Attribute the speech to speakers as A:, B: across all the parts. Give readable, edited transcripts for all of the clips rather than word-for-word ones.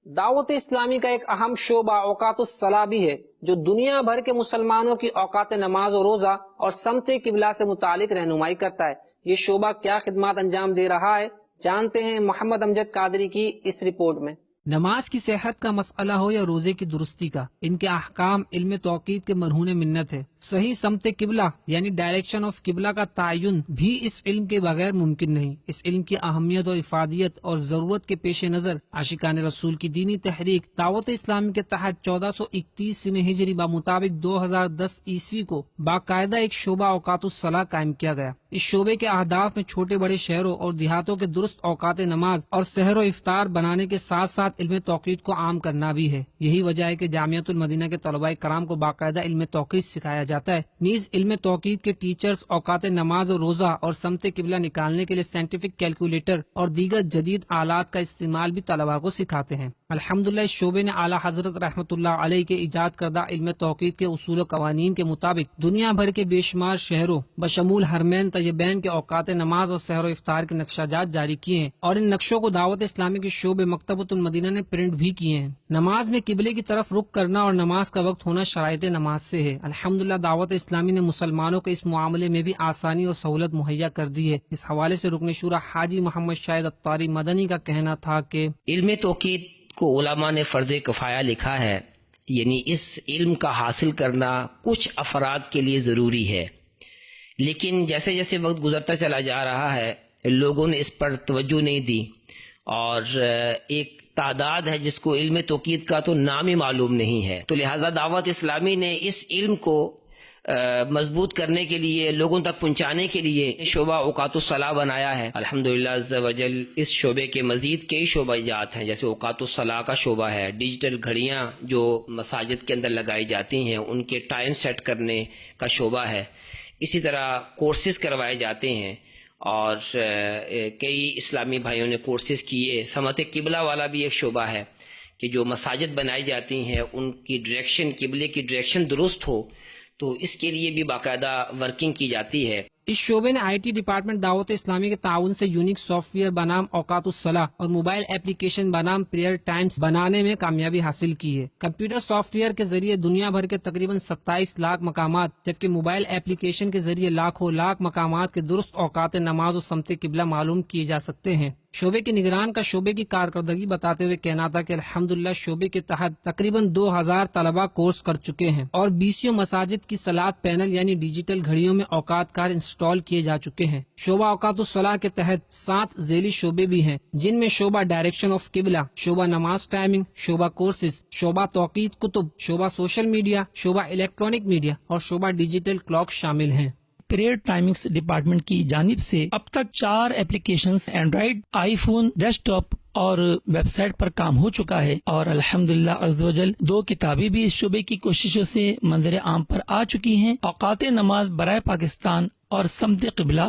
A: دعوت اسلامی کا ایک اہم شعبہ اوقات الصلاح بھی ہے، جو دنیا بھر کے مسلمانوں کی اوقات نماز و روزہ اور سمت قبلہ سے متعلق رہنمائی کرتا ہے۔ یہ شعبہ کیا خدمات انجام دے رہا ہے، جانتے ہیں محمد امجد قادری کی اس رپورٹ میں۔ نماز کی صحت کا مسئلہ ہو یا روزے کی درستی کا، ان کے احکام علم توقید کے مرہون منت ہے۔ صحیح سمت قبلہ یعنی ڈائریکشن آف قبلہ کا تعین بھی اس علم کے بغیر ممکن نہیں۔ اس علم کی اہمیت و افادیت اور ضرورت کے پیش نظر عاشقان رسول کی دینی تحریک دعوت اسلامی کے تحت 1431 سن ہجری بمطابق 2010 عیسوی کو باقاعدہ ایک شعبہ اوقات الصلاح قائم کیا گیا۔ اس شعبے کے اہداف میں چھوٹے بڑے شہروں اور دیہاتوں کے درست اوقات نماز اور سحر و افطار بنانے کے ساتھ ساتھ علم توقید کو عام کرنا بھی ہے۔ یہی وجہ ہے کہ جامعۃ المدینہ کے طلباء کرام کو باقاعدہ علم توقید سکھایا جاتا ہے۔ نیز علم توقید کے ٹیچرز اوقات نماز اور روزہ اور سمت قبلہ نکالنے کے لیے سائنٹیفک کیلکولیٹر اور دیگر جدید آلات کا استعمال بھی طلباء کو سکھاتے ہیں۔ الحمدللہ اس شعبے نے اعلیٰ حضرت رحمۃ اللہ علیہ کے ایجاد کردہ علم توقید کے اصول و قوانین کے مطابق دنیا بھر کے بے شمار شہروں بشمول حرمین طیبین کے اوقات نماز اور سحر و افطار کے نقشہ جات جاری کیے ہیں، اور ان نقشوں کو دعوت اسلامی کے شعبے مکتبۃ المدینہ نے پرنٹ بھی کیے ہیں۔ نماز میں قبلے کی طرف رخ کرنا اور نماز کا وقت ہونا شرائط نماز سے ہے۔ الحمدللہ دعوت اسلامی نے مسلمانوں کو اس معاملے میں بھی آسانی اور سہولت مہیا کر دی ہے۔ اس حوالے سے رکن شورا حاجی محمد شاہد اتاری مدنی کا کہنا تھا کہ
B: علم توقید کو علماء نے فرض کفایہ لکھا ہے، یعنی اس علم کا حاصل کرنا کچھ افراد کے لیے ضروری ہے، لیکن جیسے جیسے وقت گزرتا چلا جا رہا ہے لوگوں نے اس پر توجہ نہیں دی، اور ایک تعداد ہے جس کو علم توقید کا تو نام ہی معلوم نہیں ہے۔ تو لہٰذا دعوت اسلامی نے اس علم کو مضبوط کرنے کے لیے، لوگوں تک پہنچانے کے لیے شعبہ اوقات الصلاح بنایا ہے۔ الحمدللہ عز وجل اس شعبے کے مزید کئی شعبہ جات ہیں، جیسے اوقات الصلاح کا شعبہ ہے، ڈیجیٹل گھڑیاں جو مساجد کے اندر لگائی جاتی ہیں ان کے ٹائم سیٹ کرنے کا شعبہ ہے، اسی طرح کورسز کروائے جاتے ہیں، اور کئی اسلامی بھائیوں نے کورسز کیے۔ سمت قبلہ والا بھی ایک شعبہ ہے کہ جو مساجد بنائی جاتی ہیں ان کی ڈائریکشن، قبلے کی ڈائریکشن درست ہو، تو اس کے لیے بھی باقاعدہ ورکنگ کی جاتی ہے۔
A: اس شعبے نے آئی ٹی ڈپارٹمنٹ دعوت اسلامی کے تعاون سے یونیک سافٹ ویئر بنام اوقات الصلاح اور موبائل اپلیکیشن بنام پریئر ٹائمز بنانے میں کامیابی حاصل کی ہے۔ کمپیوٹر سافٹ ویئر کے ذریعے دنیا بھر کے تقریباً 27 لاکھ مقامات، جبکہ موبائل اپلیکیشن کے ذریعے لاکھوں لاکھ مقامات کے درست اوقات نماز و سمت قبلہ معلوم کیے جا سکتے ہیں۔ شعبے کے نگران کا شعبے کی کارکردگی بتاتے ہوئے کہنا تھا کہ الحمدللہ شعبے کے تحت تقریباً 2000 طلباء کورس کر چکے ہیں، اور 20 مساجد کی صلاۃ پینل یعنی ڈیجیٹل گھڑیوں میں اوقات کار انسٹال کیے جا چکے ہیں۔ شعبہ اوقات الصلاح کے تحت 7 ذیلی شعبے بھی ہیں، جن میں شعبہ ڈائریکشن آف قبلہ، شعبہ نماز ٹائمنگ، شعبہ کورسز، شعبہ توقید کتب، شعبہ سوشل میڈیا، شعبہ الیکٹرانک میڈیا اور شعبہ ڈیجیٹل کلاک شامل ہیں۔
C: پریئر ٹائمنگز ڈپارٹمنٹ کی جانب سے اب تک 4 ایپلیکیشنز اینڈرائیڈ، آئی فون، ڈیسک ٹاپ اور ویب سائٹ پر کام ہو چکا ہے، اور الحمدللہ عز وجل 2 کتابیں بھی اس شعبے کی کوششوں سے منظر عام پر آ چکی ہیں، اوقات نماز برائے پاکستان اور سمت قبلہ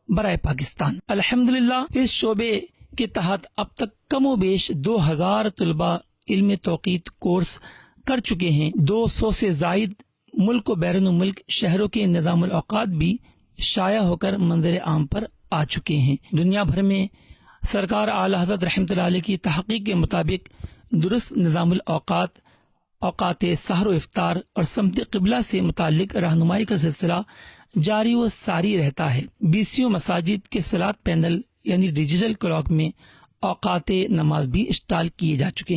C: برائے پاکستان۔ الحمدللہ اس شعبے کے تحت اب تک کم و بیش 2000 طلباء علم توقید کورس کر چکے ہیں۔ 200 سے زائد ملک و بیرون ملک شہروں کے نظام الاوقات بھی شائع ہو کر منظر عام پر آ چکے ہیں۔ دنیا بھر میں سرکار اعلیٰ حضرت رحمۃ اللہ علیہ کی تحقیق کے مطابق درست نظام الاوقات، اوقات سحر و افطار اور سمت قبلہ سے متعلق رہنمائی کا سلسلہ جاری و ساری رہتا ہے۔ 20 مساجد کے صلاۃ پینل یعنی ڈیجیٹل کلاک میں اوقات نماز بھی انسٹال کیے جا چکے ہیں۔